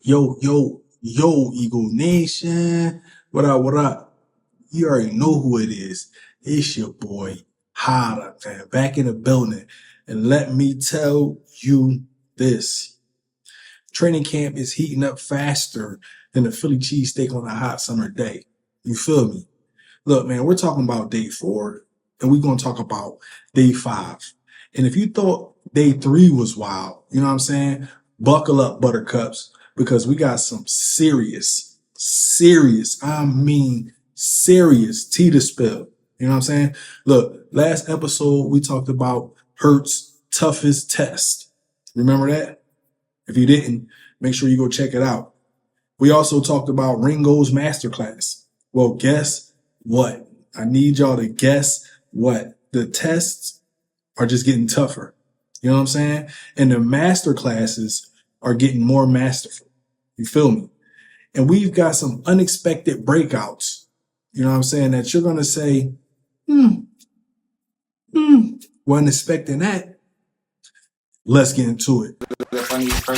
Yo, Eagle Nation. What up, what up? You already know who it is. It's your boy, Hotta, man, back in the building. And let me tell you this. Training camp is heating up faster than a Philly cheesesteak on a hot summer day. You feel me? Look, man, we're talking about day 4, and we're going to talk about day 5. And if you thought day 3 was wild, you know what I'm saying? Buckle up, buttercups, because we got some serious tea to spill. You know what I'm saying? Look, last episode, we talked about Hurt's toughest test. Remember that? If you didn't, make sure you go check it out. We also talked about Ringo's masterclass. Well, guess what? I need y'all to guess what? The tests are just getting tougher. You know what I'm saying? And the master classes are getting more masterful. You feel me? And we've got some unexpected breakouts. You know what I'm saying? That you're going to say, wasn't expecting that. Let's get into it. The funniest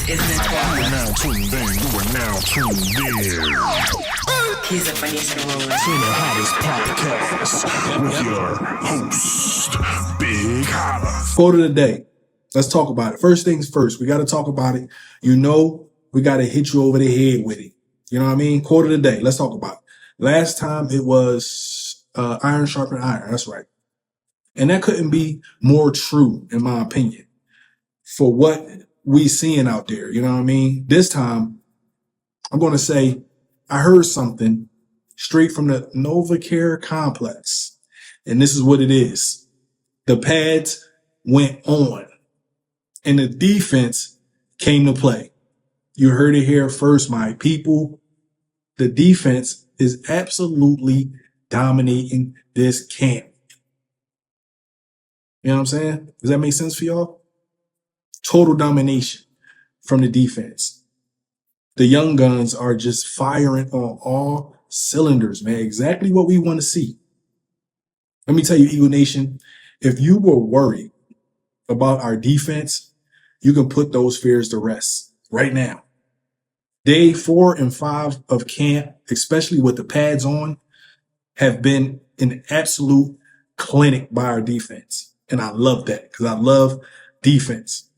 is this one. You are now tuned in. He's the funniest in the world. To the hottest podcast with your host, Big Hotta. Quote of the day. Let's talk about it. First things first, we got to talk about it. You know, we got to hit you over the head with it. You know what I mean? Quote of the day. Let's talk about it. Last time it was iron sharpen iron. That's right. And that couldn't be more true, in my opinion, for what we seeing out there. You know what I mean? This time, I'm going to say I heard something straight from the NovaCare complex. And this is what it is. The pads went on and the defense came to play. You heard it here first, my people. The defense is absolutely dominating this camp. You know what I'm saying? Does that make sense for y'all? Total domination from the defense. The young guns are just firing on all cylinders, man. Exactly what we want to see. Let me tell you, Eagle Nation, if you were worried about our defense, you can put those fears to rest right now. Day 4 and 5 of camp, especially with the pads on, have been an absolute clinic by our defense. And I love that because I love defense.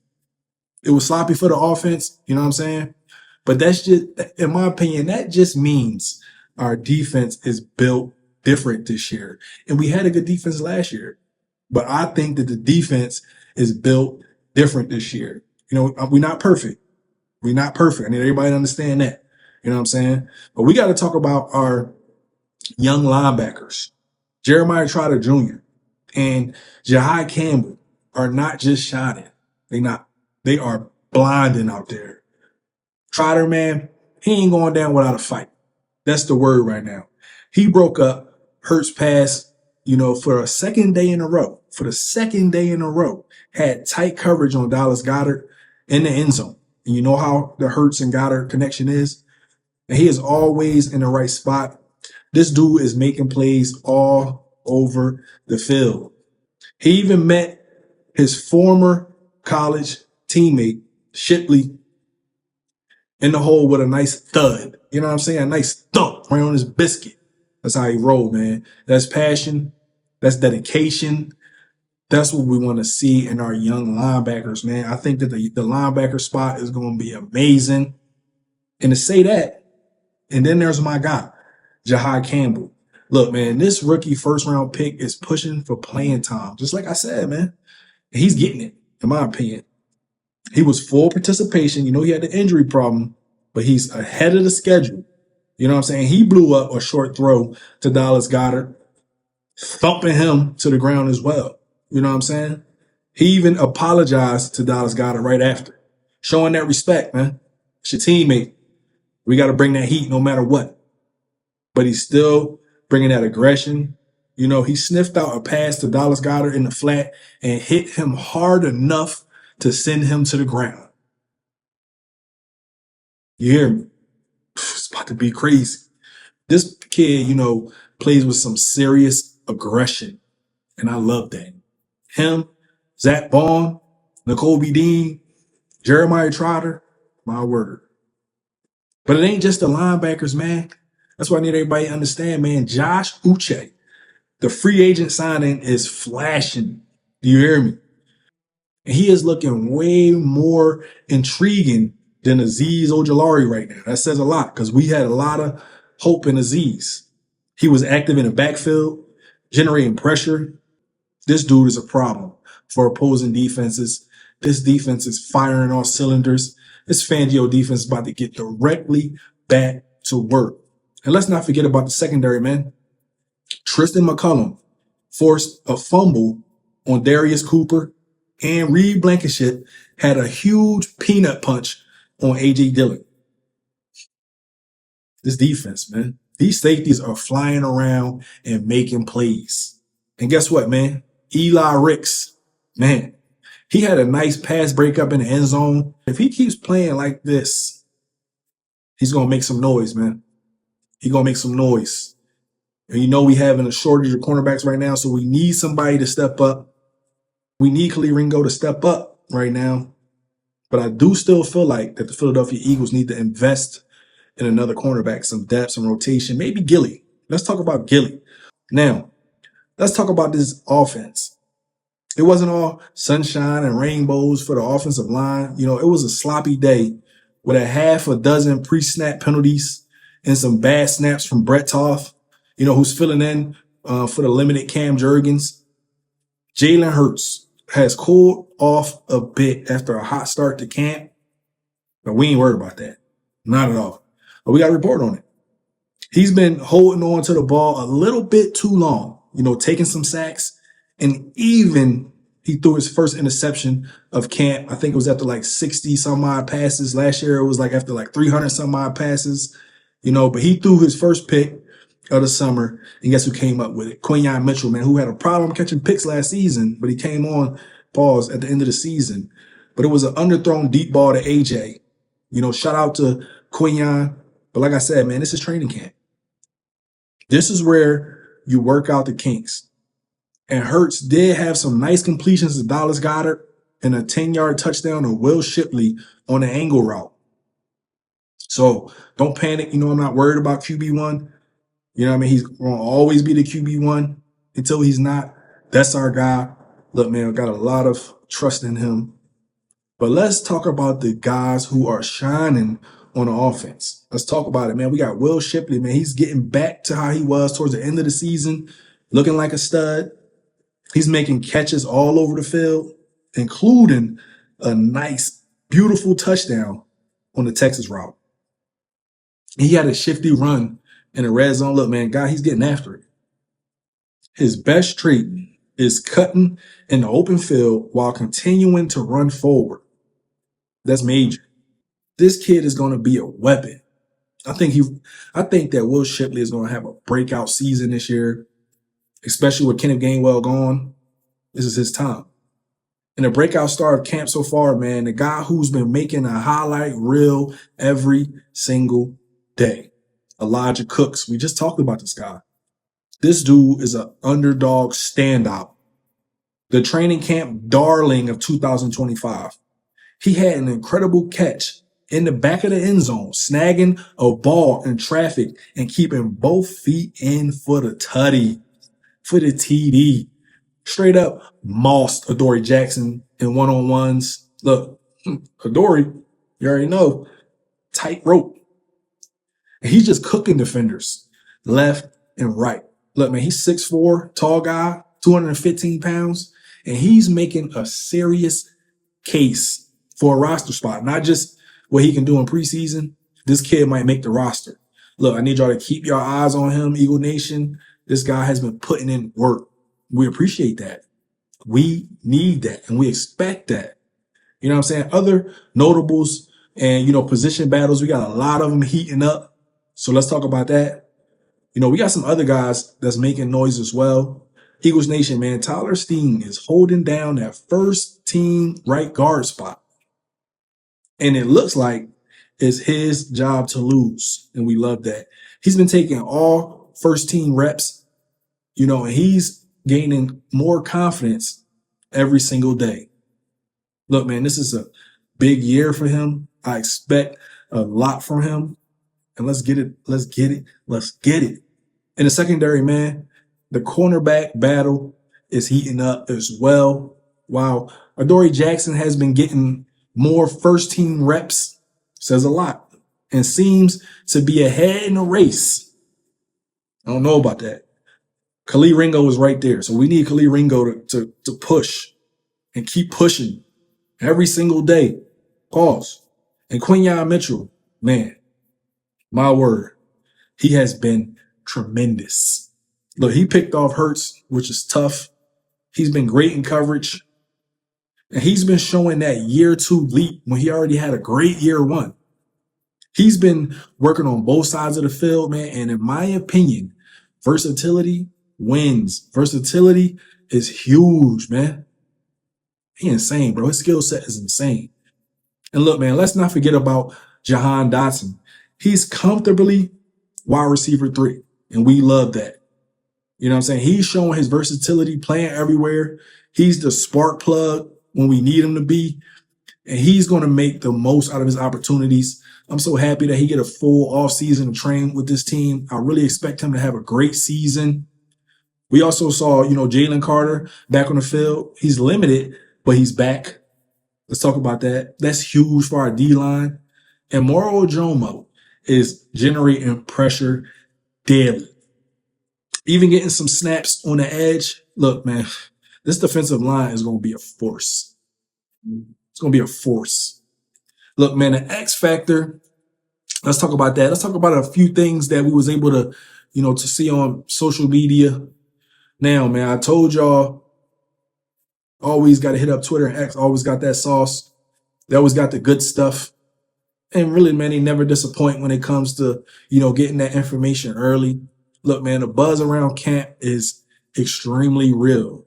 It was sloppy for the offense, you know what I'm saying? But that's just, in my opinion, that just means our defense is built different this year. And we had a good defense last year. But I think that the defense is built different this year. You know, we're not perfect. We're not perfect. I need everybody to understand that. You know what I'm saying? But we got to talk about our young linebackers. Jeremiah Trotter Jr. and Jahai Campbell are not just shining. They are blinding out there. Trotter, man, he ain't going down without a fight. That's the word right now. He broke up Hurt's pass, for a second day in a row. For the second day in a row, had tight coverage on Dallas Goedert in the end zone. And you know how the Hurts and Goddard connection is? And he is always in the right spot. This dude is making plays all over the field. He even met his former college teammate, Shipley, in the hole with a nice thud. You know what I'm saying? A nice thump right on his biscuit. That's how he rolled, man. That's passion. That's dedication. That's what we want to see in our young linebackers, man. I think that the linebacker spot is going to be amazing. And to say that, and then there's my guy, Jahai Campbell. Look, man, this rookie first-round pick is pushing for playing time. Just like I said, man. And he's getting it, in my opinion. He was full participation. He had the injury problem, but he's ahead of the schedule. You know what I'm saying? He blew up a short throw to Dallas Goedert, thumping him to the ground as well. You know what I'm saying? He even apologized to Dallas Goedert right after, showing that respect, man. It's your teammate. We got to bring that heat no matter what. But he's still bringing that aggression. He sniffed out a pass to Dallas Goedert in the flat and hit him hard enough to send him to the ground. You hear me? It's about to be crazy. This kid, plays with some serious aggression. And I love that. Him, Zach Bond, Nicole B. Dean, Jeremiah Trotter, My word. But it ain't just the linebackers, man. That's why I need everybody to understand, man. Josh Uche, the free agent signing is flashing. Do you hear me? And he is looking way more intriguing than Azeez Ojulari right now. That says a lot because we had a lot of hope in Azeez. He was active in the backfield, generating pressure. This dude is a problem for opposing defenses. This defense is firing all cylinders. This Fangio defense is about to get directly back to work. And let's not forget about the secondary, man. Tristan McCullum forced a fumble on Darius Cooper, and Reed Blankenship had a huge peanut punch on A.J. Dillon. This defense, man. These safeties are flying around and making plays. And guess what, man? Eli Ricks, man, he had a nice pass breakup in the end zone. If he keeps playing like this, he's going to make some noise, man. He's going to make some noise. And you know we having a shortage of cornerbacks right now, so we need somebody to step up. We need Khalil Ringo to step up right now. But I do still feel like that the Philadelphia Eagles need to invest in another cornerback, some depth, some rotation, maybe Gilly. Let's talk about Gilly. Now, let's talk about this offense. It wasn't all sunshine and rainbows for the offensive line. You know, it was a sloppy day with a half a dozen pre-snap penalties and some bad snaps from Brett Toth, you know, who's filling in for the limited Cam Jurgens. Jalen Hurts has cooled off a bit after a hot start to camp, but we ain't worried about that. Not at all. But we got to report on it. He's been holding on to the ball a little bit too long, you know, taking some sacks, and even he threw his first interception of camp. I think it was after like 60 some odd passes. Last year it was like after like 300 some odd passes, you know, but he threw his first pick of the summer, and guess who came up with it? Quinyon Mitchell, man, who had a problem catching picks last season, but he came on pause at the end of the season. But it was an underthrown deep ball to AJ. You know, shout out to Quinyon. But like I said, man, this is training camp. This is where you work out the kinks. And Hurts did have some nice completions to Dallas Goedert and a 10-yard touchdown to Will Shipley on an angle route. So don't panic. You know, I'm not worried about QB1. You know what I mean? He's going to always be the QB1 until he's not. That's our guy. Look, man, I've got a lot of trust in him. But let's talk about the guys who are shining on the offense. Let's talk about it, man. We got Will Shipley, man. He's getting back to how he was towards the end of the season, looking like a stud. He's making catches all over the field, including a nice, beautiful touchdown on the Texas route. He had a shifty run in the red zone. Look, man, guy, he's getting after it. His best trait is cutting in the open field while continuing to run forward. That's major. This kid is going to be a weapon. I think that Will Shipley is going to have a breakout season this year, especially with Kenneth Gainwell gone. This is his time. And the breakout star of camp so far, man, the guy who's been making a highlight reel every single day, Elijah Cooks. We just talked about this guy. This dude is an underdog standout. The training camp darling of 2025. He had an incredible catch in the back of the end zone, snagging a ball in traffic and keeping both feet in for the tutty, for the TD. Straight up mossed Adoree Jackson in one-on-ones. Look, Adoree, you already know, tight rope. And he's just cooking defenders left and right. Look, man, he's 6'4", tall guy, 215 pounds, and he's making a serious case for a roster spot, not just what he can do in preseason. This kid might make the roster. Look, I need y'all to keep your eyes on him, Eagle Nation. This guy has been putting in work. We appreciate that. We need that, and we expect that. You know what I'm saying? Other notables and, you know, position battles, we got a lot of them heating up. So let's talk about that. You know, we got some other guys that's making noise as well. Eagles Nation, man, Tyler Steen is holding down that first team right guard spot. And it looks like it's his job to lose. And we love that. He's been taking all first team reps, you know, and he's gaining more confidence every single day. Look, man, this is a big year for him. I expect a lot from him. And let's get it. Let's get it. Let's get it. In the secondary, man, the cornerback battle is heating up as well. While Adoree Jackson has been getting more first team reps, says a lot, and seems to be ahead in the race. I don't know about that. Khalil Ringo is right there. So we need Khalil Ringo to push and keep pushing every single day. Pause. And Quinyon Mitchell, man, my word, he has been tremendous. Look, he picked off Hurts, which is tough. He's been great in coverage. And he's been showing that year 2 leap when he already had a great year 1. He's been working on both sides of the field, man. And in my opinion, versatility wins. Versatility is huge, man. He's insane, bro. His skill set is insane. And look, man, let's not forget about Jahan Dotson. He's comfortably wide receiver 3, and we love that. You know what I'm saying? He's showing his versatility, playing everywhere. He's the spark plug when we need him to be, and he's going to make the most out of his opportunities. I'm so happy that he get a full offseason to train with this team. I really expect him to have a great season. We also saw, Jalen Carter back on the field. He's limited, but he's back. Let's talk about that. That's huge for our D-line. And Moro Ojomo is generating pressure daily. Even getting some snaps on the edge. Look, man, this defensive line is going to be a force. It's going to be a force. Look, man, the X factor, let's talk about that. Let's talk about a few things that we was able to, to see on social media. Now, man, I told y'all, always got to hit up Twitter and X, always got that sauce. They always got the good stuff. And really, man, they never disappoint when it comes to, getting that information early. Look, man, the buzz around camp is extremely real.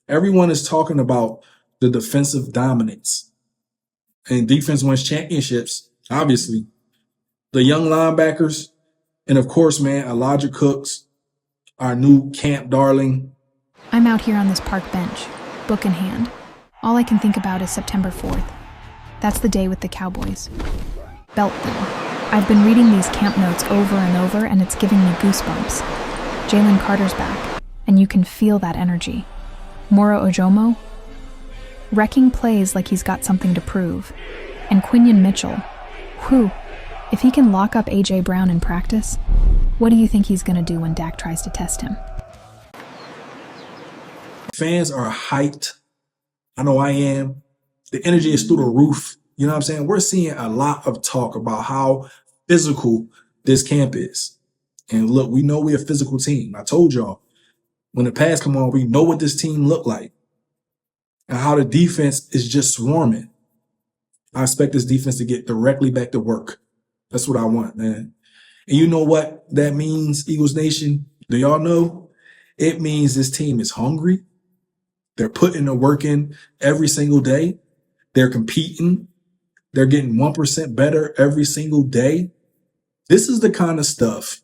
Everyone is talking about the defensive dominance. And defense wins championships, obviously. The young linebackers, and of course, man, Elijah Cooks, our new camp darling. I'm out here on this park bench, book in hand. All I can think about is September 4th. That's the day with the Cowboys. Belt them. I've been reading these camp notes over and over, and it's giving me goosebumps. Jalen Carter's back, and you can feel that energy. Moro Ojomo, wrecking plays like he's got something to prove. And Quinyon Mitchell, whew, if he can lock up A.J. Brown in practice, what do you think he's going to do when Dak tries to test him? Fans are hyped. I know I am. The energy is through the roof. You know what I'm saying? We're seeing a lot of talk about how physical this camp is. And look, we know we're a physical team. I told y'all, when the pads come on, we know what this team look like and how the defense is just swarming. I expect this defense to get directly back to work. That's what I want, man. And you know what that means, Eagles Nation? Do y'all know? It means this team is hungry. They're putting the work in every single day. They're competing. They're getting 1% better every single day. This is the kind of stuff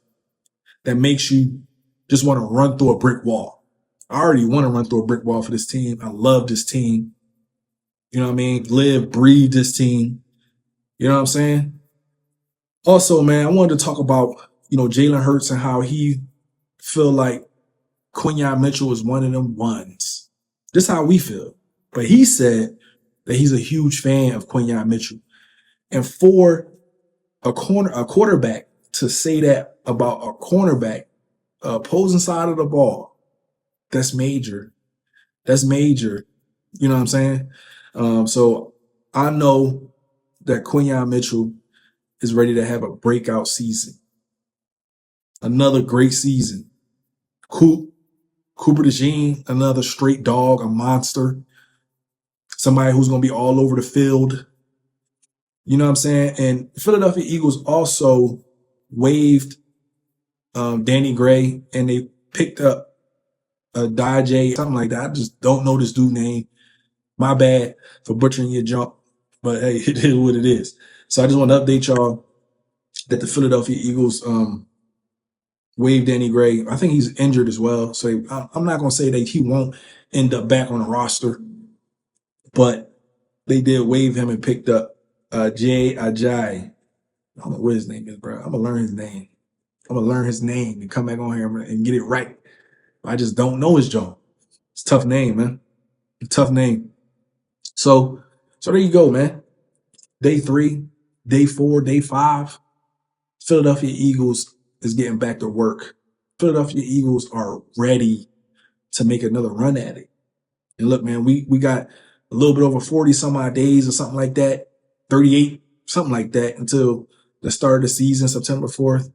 that makes you just want to run through a brick wall. I already want to run through a brick wall for this team. I love this team. You know what I mean? Live, breathe this team. You know what I'm saying? Also, man, I wanted to talk about, Jalen Hurts and how he feel like Quinyon Mitchell is one of them ones. Just how we feel. But he said that he's a huge fan of Quinyon Mitchell. And for a quarterback to say that about a cornerback, opposing side of the ball, that's major. That's major. You know what I'm saying? So I know that Quinyon Mitchell is ready to have a breakout season. Another great season. Cooper DeJean, another straight dog, a monster. Somebody who's going to be all over the field. You know what I'm saying? And Philadelphia Eagles also waived Danny Gray, and they picked up Dajay, something like that. I just don't know this dude's name. My bad for butchering your jump, but hey, it is what it is. So I just want to update y'all that the Philadelphia Eagles waived Danny Gray. I think he's injured as well. So I'm not going to say that he won't end up back on the roster, but they did waive him and picked up Jay Ajay. I don't know what his name is, bro. I'm gonna learn his name. I'm gonna learn his name and come back on here and get it right. I just don't know his job. It's a tough name, man. A tough name. So there you go, man. Day 3, day 4, day 5. Philadelphia Eagles is getting back to work. Philadelphia Eagles are ready to make another run at it. And look, man, we got a little bit over 40 some odd days or something like that, 38, something like that, until the start of the season, September 4th.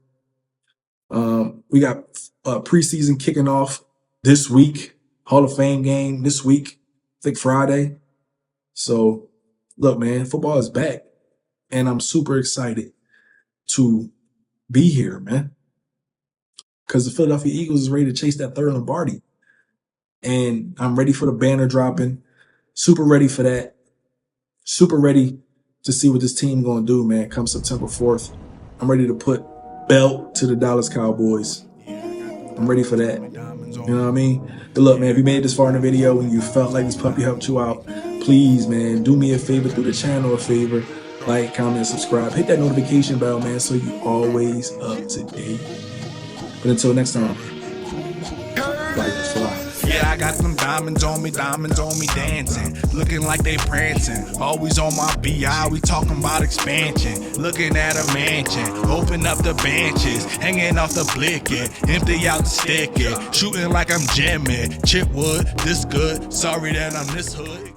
We got preseason kicking off this week, Hall of Fame game this week, I think Friday. So, look, man, football is back, and I'm super excited to be here, man, because the Philadelphia Eagles is ready to chase that third Lombardi, and I'm ready for the banner dropping. Super ready for that. Super ready to see what this team going to do, man, come September 4th. I'm ready to put belt to the Dallas Cowboys. I'm ready for that. You know what I mean? But look, man, if you made it this far in the video and you felt like this puppy helped you out, please, man, do me a favor, do the channel a favor. Like, comment, subscribe. Hit that notification bell, man, so you always up to date. But until next time, fly, fly. Yeah, I got them diamonds on me dancing, looking like they prancing. Always on my BI, we talking about expansion. Looking at a mansion, open up the benches, hanging off the blicking, empty out the sticky, shooting like I'm Jimmy. Chipwood, this good, sorry that I'm this hood.